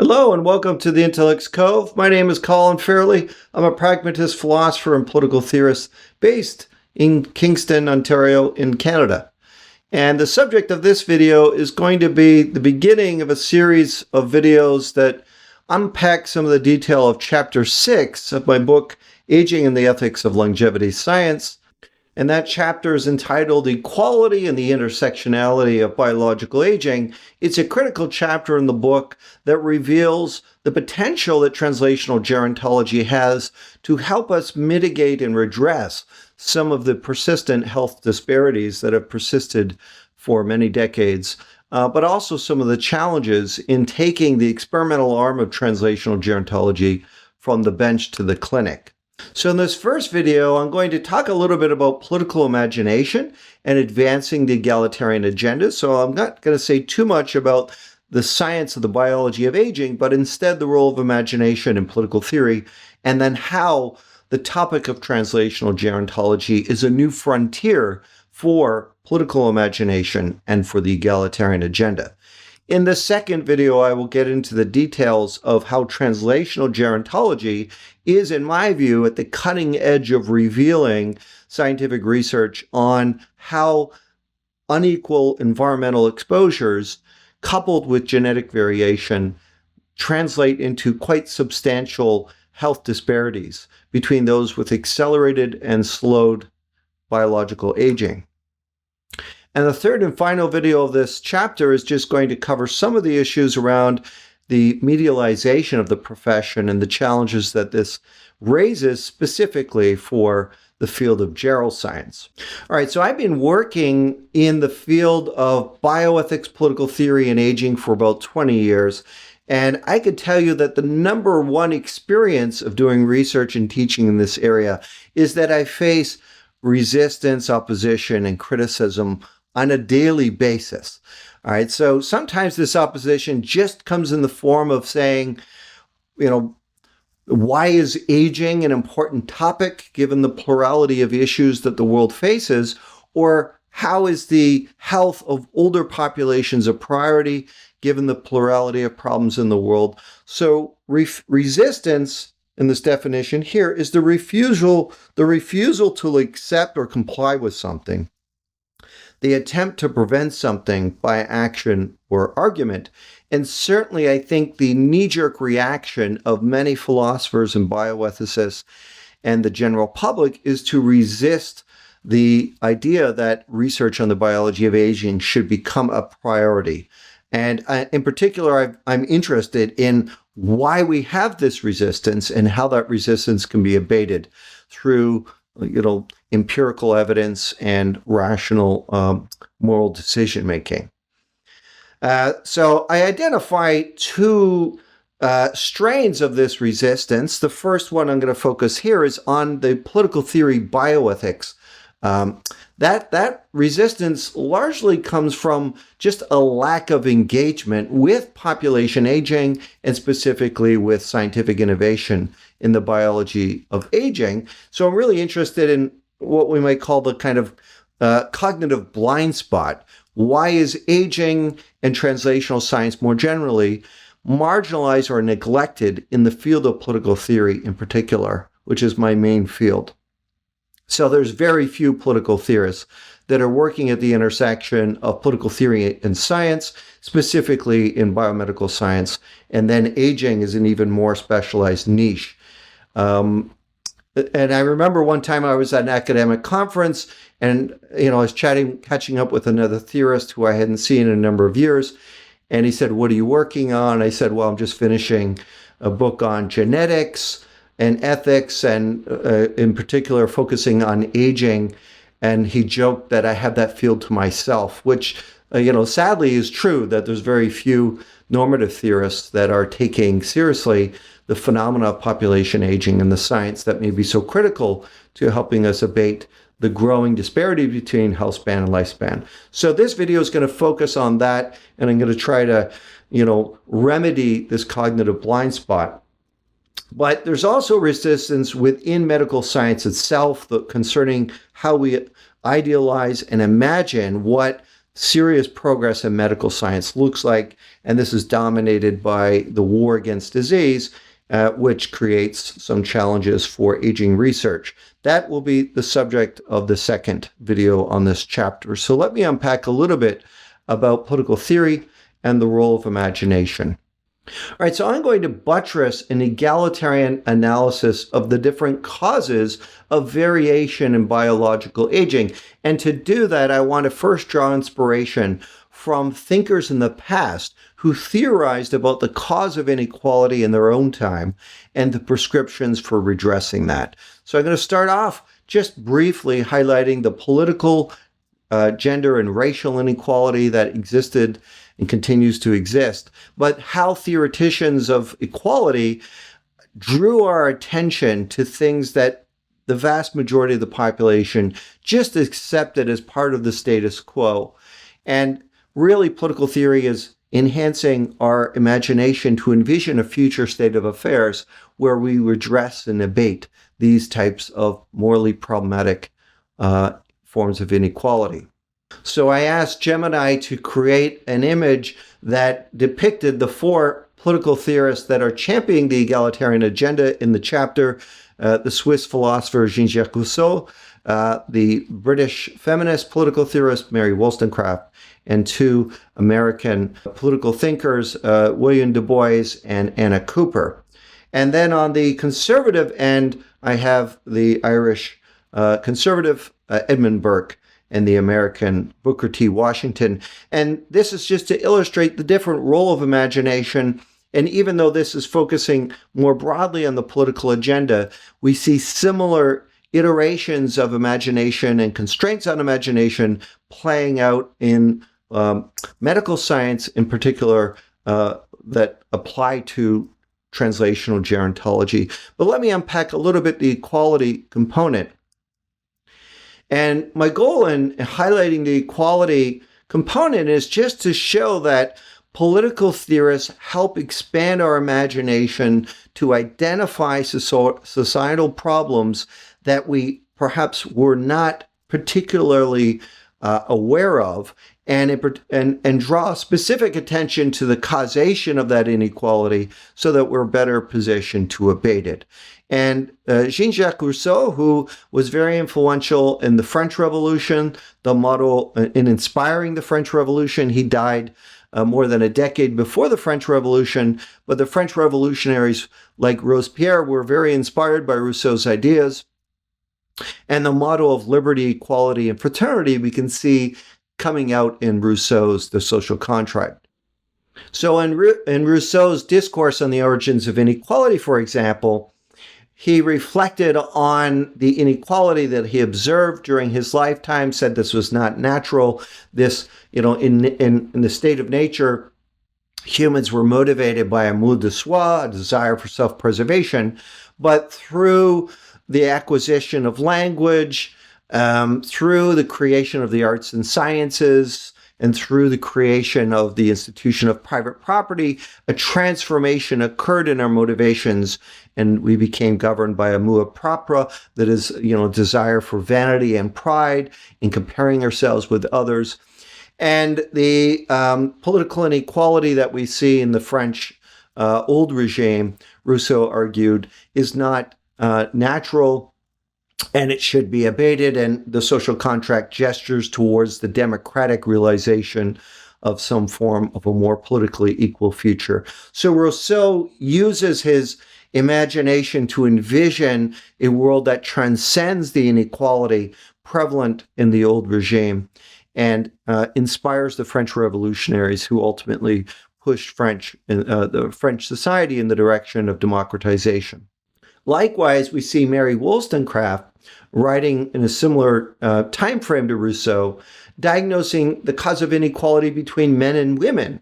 Hello and welcome to the Intellect's Cove. My name is Colin Fairley. I'm a pragmatist philosopher and political theorist based in Kingston, Ontario in Canada. And the subject of this video is going to be the beginning of a series of videos that unpack some of the detail of Chapter 6 of my book, Aging and the Ethics of Longevity Science. And that chapter is entitled Equality and the Intersectionality of Biological Aging. It's a critical chapter in the book that reveals the potential that translational gerontology has to help us mitigate and redress some of the persistent health disparities that have persisted for many decades, but also some of the challenges in taking the experimental arm of translational gerontology from the bench to the clinic. So in this first video, I'm going to talk a little bit about political imagination and advancing the egalitarian agenda. So I'm not going to say too much about the science of the biology of aging, but instead the role of imagination in political theory, and then how the topic of translational gerontology is a new frontier for political imagination and for the egalitarian agenda. In the second video, I will get into the details of how translational gerontology is, in my view, at the cutting edge of revealing scientific research on how unequal environmental exposures coupled with genetic variation translate into quite substantial health disparities between those with accelerated and slowed biological aging. And the third and final video of this chapter is just going to cover some of the issues around the medialization of the profession and the challenges that this raises specifically for the field of geroscience. All right, so I've been working in the field of bioethics, political theory, and aging for about 20 years. And I could tell you that the number one experience of doing research and teaching in this area is that I face resistance, opposition, and criticism on a daily basis. All right, so sometimes this opposition just comes in the form of saying, why is aging an important topic given the plurality of issues that the world faces? Or how is the health of older populations a priority given the plurality of problems in the world? So resistance in this definition here is the refusal to accept or comply with something, the attempt to prevent something by action or argument. And certainly, I think the knee-jerk reaction of many philosophers and bioethicists and the general public is to resist the idea that research on the biology of aging should become a priority. And in particular, I'm interested in why we have this resistance and how that resistance can be abated through empirical evidence and rational moral decision making. So I identify two strains of this resistance. The first one I'm going to focus here is on the political theory bioethics. That resistance largely comes from just a lack of engagement with population aging and specifically with scientific innovation in the biology of aging. So I'm really interested in what we might call the kind of cognitive blind spot. Why is aging and translational science more generally marginalized or neglected in the field of political theory in particular, which is my main field? So there's very few political theorists that are working at the intersection of political theory and science, specifically in biomedical science, and then aging is an even more specialized niche. And I remember one time I was at an academic conference and, I was catching up with another theorist who I hadn't seen in a number of years. And he said, "What are you working on?" I said, "Well, I'm just finishing a book on genetics and ethics, and in particular focusing on aging." And he joked that I have that field to myself, which, sadly is true, that there's very few normative theorists that are taking seriously the phenomena of population aging and the science that may be so critical to helping us abate the growing disparity between health span and lifespan. So this video is going to focus on that, and I'm going to try to, remedy this cognitive blind spot. But there's also resistance within medical science itself concerning how we idealize and imagine what serious progress in medical science looks like, and this is dominated by the war against disease, which creates some challenges for aging research. That will be the subject of the second video on this chapter. So let me unpack a little bit about political theory and the role of imagination. All right, so I'm going to buttress an egalitarian analysis of the different causes of variation in biological aging. And to do that, I want to first draw inspiration from thinkers in the past who theorized about the cause of inequality in their own time and the prescriptions for redressing that. So I'm going to start off just briefly highlighting the political, gender, and racial inequality that existed and continues to exist, but how theoreticians of equality drew our attention to things that the vast majority of the population just accepted as part of the status quo. And really, political theory is enhancing our imagination to envision a future state of affairs where we redress and abate these types of morally problematic forms of inequality. So I asked Gemini to create an image that depicted the four political theorists that are championing the egalitarian agenda in the chapter, the Swiss philosopher Jean-Jacques Rousseau, the British feminist political theorist Mary Wollstonecraft, and two American political thinkers, William Du Bois and Anna Cooper. And then on the conservative end, I have the Irish conservative Edmund Burke and the American Booker T. Washington. And this is just to illustrate the different role of imagination. And even though this is focusing more broadly on the political agenda, we see similar iterations of imagination and constraints on imagination playing out in medical science in particular that apply to translational gerontology. But let me unpack a little bit the equality component. And my goal in highlighting the equality component is just to show that political theorists help expand our imagination to identify societal problems that we perhaps were not particularly aware of, and draw specific attention to the causation of that inequality so that we're better positioned to abate it. And Jean-Jacques Rousseau, who was very influential in the French Revolution, the model in inspiring the French Revolution, he died more than a decade before the French Revolution, but the French revolutionaries like Robespierre were very inspired by Rousseau's ideas. And the model of liberty, equality, and fraternity we can see coming out in Rousseau's The Social Contract. So in Rousseau's Discourse on the Origins of Inequality, for example, he reflected on the inequality that he observed during his lifetime, said this was not natural. This, in the state of nature, humans were motivated by a mood de soi, a desire for self-preservation, but through the acquisition of language, through the creation of the arts and sciences, and through the creation of the institution of private property, a transformation occurred in our motivations, and we became governed by a mua propria, that is, desire for vanity and pride in comparing ourselves with others. And the political inequality that we see in the French old regime, Rousseau argued, is not natural, and it should be abated, and the social contract gestures towards the democratic realization of some form of a more politically equal future. So Rousseau uses his imagination to envision a world that transcends the inequality prevalent in the old regime and inspires the French revolutionaries who ultimately pushed the French society in the direction of democratization. Likewise, we see Mary Wollstonecraft writing in a similar time frame to Rousseau, diagnosing the cause of inequality between men and women.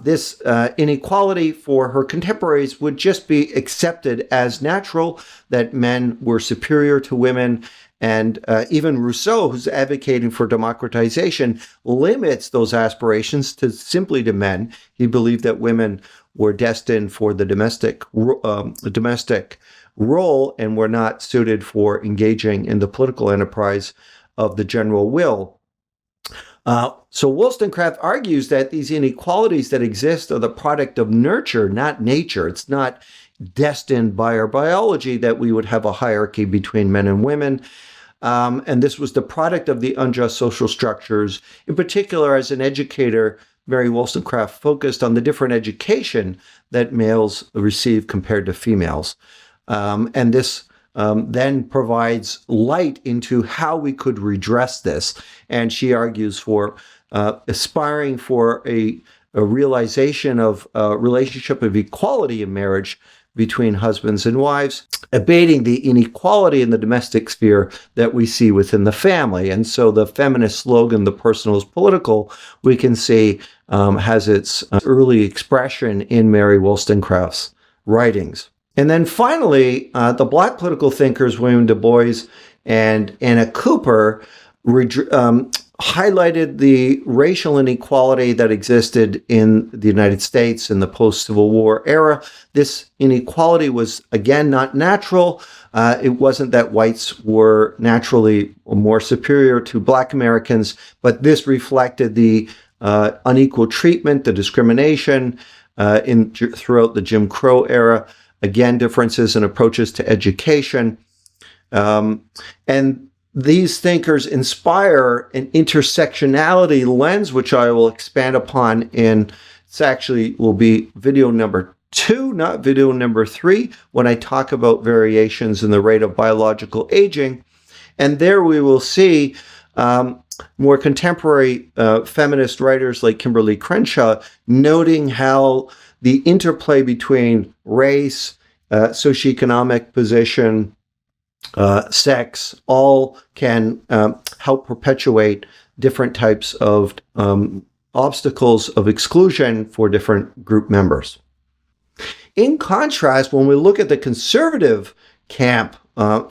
This inequality for her contemporaries would just be accepted as natural, that men were superior to women. And even Rousseau, who's advocating for democratization, limits those aspirations to simply to men. He believed that women were destined for the domestic role and were not suited for engaging in the political enterprise of the general will. So Wollstonecraft argues that these inequalities that exist are the product of nurture, not nature. It's not destined by our biology that we would have a hierarchy between men and women. And this was the product of the unjust social structures. In particular, as an educator, Mary Wollstonecraft focused on the different education that males receive compared to females. And this then provides light into how we could redress this. And she argues for aspiring for a realization of a relationship of equality in marriage between husbands and wives, abating the inequality in the domestic sphere that we see within the family. And so the feminist slogan, "The personal is political," we can see has its early expression in Mary Wollstonecraft's writings. And then finally, the Black political thinkers, William Du Bois and Anna Cooper, highlighted the racial inequality that existed in the United States in the post-Civil War era. This inequality was, again, not natural. It wasn't that whites were naturally more superior to Black Americans, but this reflected the unequal treatment, the discrimination throughout the Jim Crow era. Again, differences in approaches to education. And these thinkers inspire an intersectionality lens, which I will expand upon will be video number 2, not video number 3, when I talk about variations in the rate of biological aging. And there we will see more contemporary feminist writers like Kimberly Crenshaw noting how the interplay between race, socioeconomic position, sex, all can help perpetuate different types of obstacles of exclusion for different group members. In contrast, when we look at the conservative camp,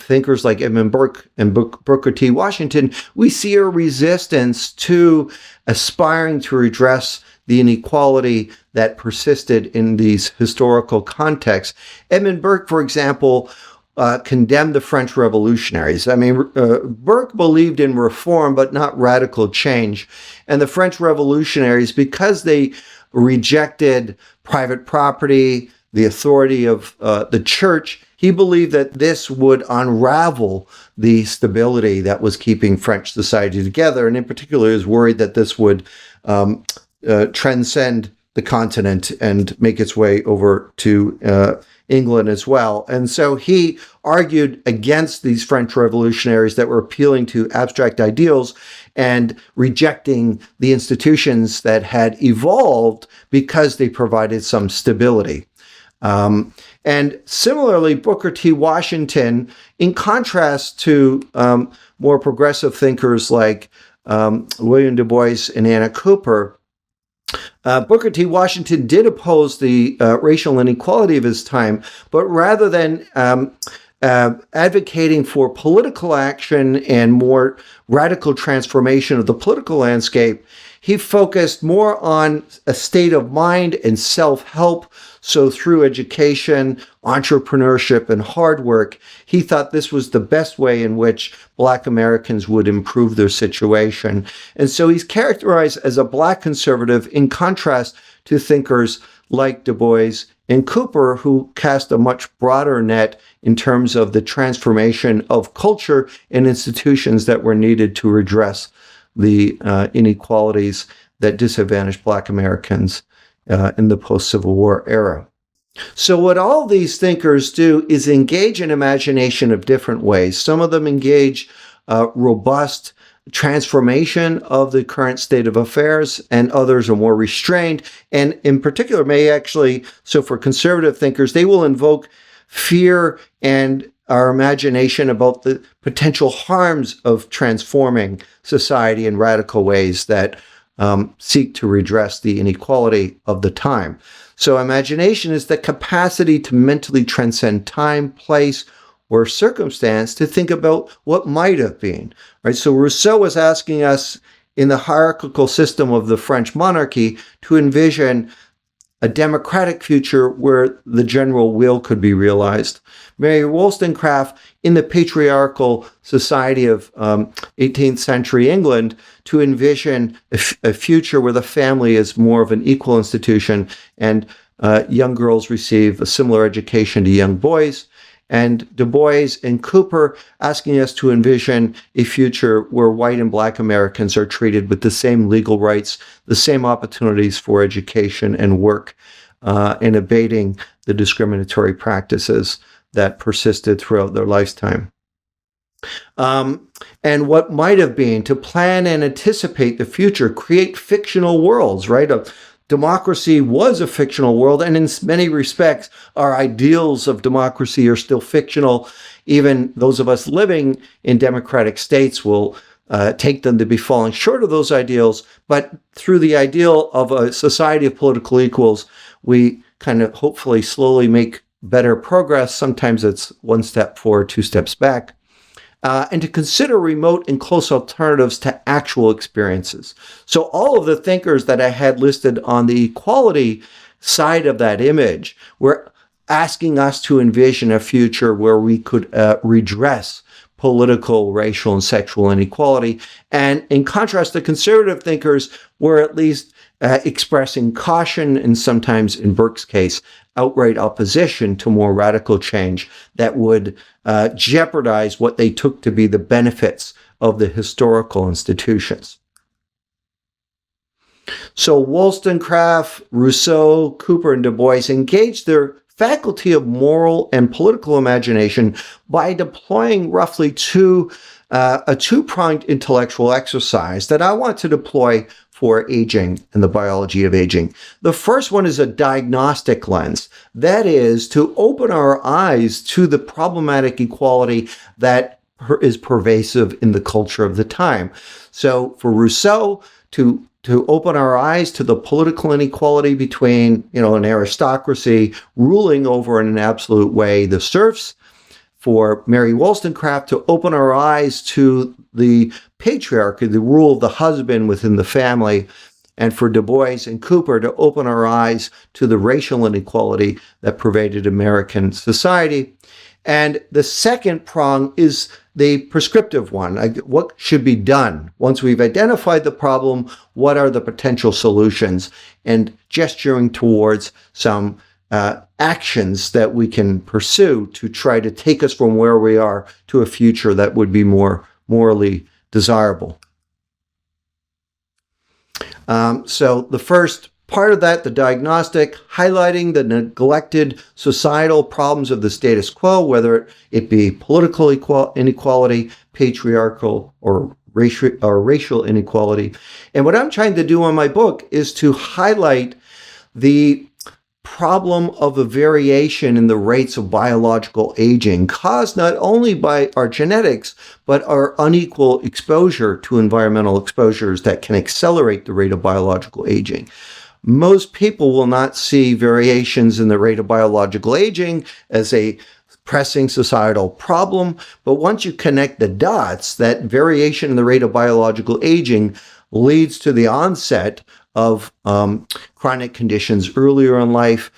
thinkers like Edmund Burke and Booker T. Washington, we see a resistance to aspiring to redress the inequality that persisted in these historical contexts. Edmund Burke, for example, condemned the French revolutionaries. I mean, Burke believed in reform, but not radical change. And the French revolutionaries, because they rejected private property, the authority of the church, he believed that this would unravel the stability that was keeping French society together. And in particular, he was worried that this would transcend the continent and make its way over to England as well. And so he argued against these French revolutionaries that were appealing to abstract ideals and rejecting the institutions that had evolved because they provided some stability. And similarly, Booker T. Washington, in contrast to more progressive thinkers like William Du Bois and Anna Cooper, Booker T. Washington did oppose the racial inequality of his time, but rather than advocating for political action and more radical transformation of the political landscape, he focused more on a state of mind and self-help. So through education, entrepreneurship, and hard work, he thought this was the best way in which Black Americans would improve their situation. And so he's characterized as a Black conservative in contrast to thinkers like Du Bois and Cooper, who cast a much broader net in terms of the transformation of culture and institutions that were needed to redress the inequalities that disadvantaged Black Americans in the post-Civil War era. So what all these thinkers do is engage in imagination of different ways. Some of them engage robust transformation of the current state of affairs, and others are more restrained. And in particular, so for conservative thinkers, they will invoke fear and our imagination about the potential harms of transforming society in radical ways that seek to redress the inequality of the time. So imagination is the capacity to mentally transcend time, place, or circumstance to think about what might have been. Right? So Rousseau was asking us in the hierarchical system of the French monarchy to envision a democratic future where the general will could be realized. Mary Wollstonecraft, in the patriarchal society of 18th century England, to envision a future where the family is more of an equal institution and young girls receive a similar education to young boys. And Du Bois and Cooper asking us to envision a future where white and black Americans are treated with the same legal rights, the same opportunities for education and work, and abating the discriminatory practices that persisted throughout their lifetime. And what might have been to plan and anticipate the future, create fictional worlds, right? Democracy was a fictional world, and in many respects, our ideals of democracy are still fictional. Even those of us living in democratic states will take them to be falling short of those ideals. But through the ideal of a society of political equals, we kind of hopefully slowly make better progress. Sometimes it's one step forward, two steps back. And to consider remote and close alternatives to actual experiences. So all of the thinkers that I had listed on the equality side of that image were asking us to envision a future where we could redress political, racial, and sexual inequality. And in contrast, the conservative thinkers were at least expressing caution and sometimes, in Burke's case, outright opposition to more radical change that would jeopardize what they took to be the benefits of the historical institutions. So Wollstonecraft, Rosseau, Cooper, and Du Bois engaged their faculty of moral and political imagination by deploying roughly a two-pronged intellectual exercise that I want to deploy for aging and the biology of aging. The first one is a diagnostic lens. That is to open our eyes to the problematic equality that is pervasive in the culture of the time. So for Rousseau, to open our eyes to the political inequality between, an aristocracy ruling over in an absolute way the serfs. For Mary Wollstonecraft, to open our eyes to the patriarchy, the rule of the husband within the family, and for Du Bois and Cooper to open our eyes to the racial inequality that pervaded American society. And the second prong is the prescriptive one. What should be done? Once we've identified the problem, what are the potential solutions? And gesturing towards some actions that we can pursue to try to take us from where we are to a future that would be more morally desirable. So the first part of that, the diagnostic, highlighting the neglected societal problems of the status quo, whether it be political inequality, patriarchal, or racial inequality. And what I'm trying to do in my book is to highlight the problem of a variation in the rates of biological aging caused not only by our genetics, but our unequal exposure to environmental exposures that can accelerate the rate of biological aging. Most people will not see variations in the rate of biological aging as a pressing societal problem, but once you connect the dots, that variation in the rate of biological aging leads to the onset of chronic conditions earlier in life,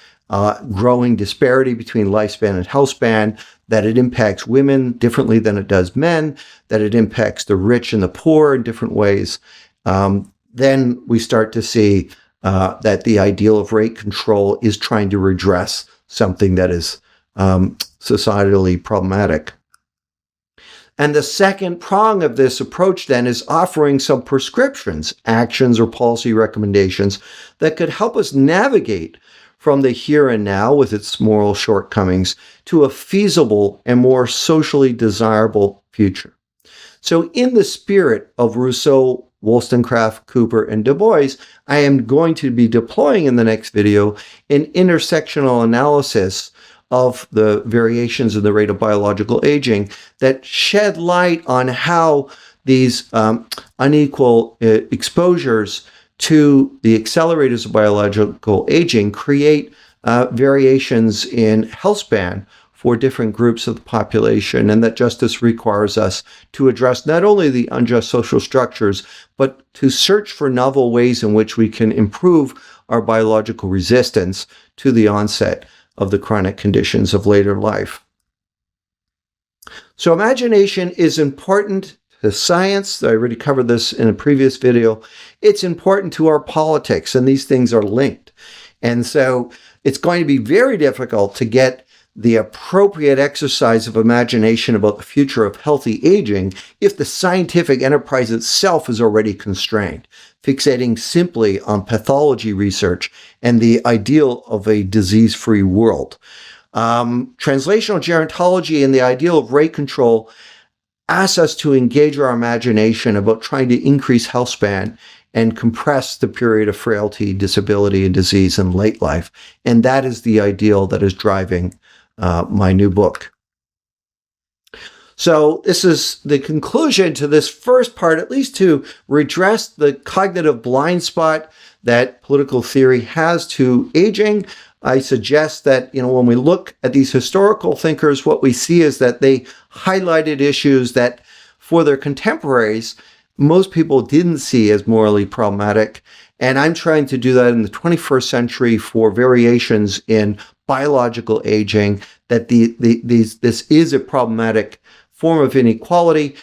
growing disparity between lifespan and health span, that it impacts women differently than it does men, that it impacts the rich and the poor in different ways. Then we start to see that the ideal of rate control is trying to redress something that is societally problematic. And the second prong of this approach then is offering some prescriptions, actions, or policy recommendations that could help us navigate from the here and now with its moral shortcomings to a feasible and more socially desirable future. So in the spirit of Rousseau, Wollstonecraft, Cooper, and Du Bois, I am going to be deploying in the next video an intersectional analysis of the variations in the rate of biological aging that shed light on how these unequal exposures to the accelerators of biological aging create variations in health span for different groups of the population, and that justice requires us to address not only the unjust social structures, but to search for novel ways in which we can improve our biological resistance to the onset of the chronic conditions of later life. So imagination is important to science. I already covered this in a previous video. It's important to our politics, and these things are linked. And so it's going to be very difficult to get the appropriate exercise of imagination about the future of healthy aging if the scientific enterprise itself is already constrained, fixating simply on pathology research and the ideal of a disease-free world. Translational gerontology and the ideal of rate control asks us to engage our imagination about trying to increase health span and compress the period of frailty, disability, and disease in late life. And that is the ideal that is driving my new book. So this is the conclusion to this first part, at least to redress the cognitive blind spot that political theory has to aging. I suggest that, when we look at these historical thinkers, what we see is that they highlighted issues that for their contemporaries, most people didn't see as morally problematic. And I'm trying to do that in the 21st century for variations in biological aging, that this is a problematic form of inequality.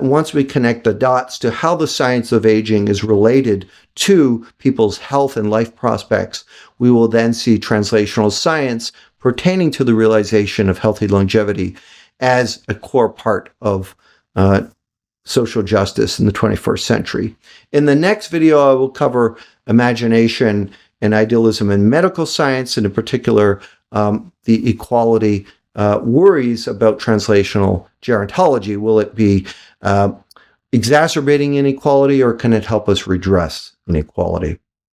Once we connect the dots to how the science of aging is related to people's health and life prospects, we will then see translational science pertaining to the realization of healthy longevity as a core part of social justice in the 21st century. In the next video, I will cover imagination and idealism in medical science, and in particular, the equality worries about translational gerontology. Will it be exacerbating inequality, or can it help us redress inequality?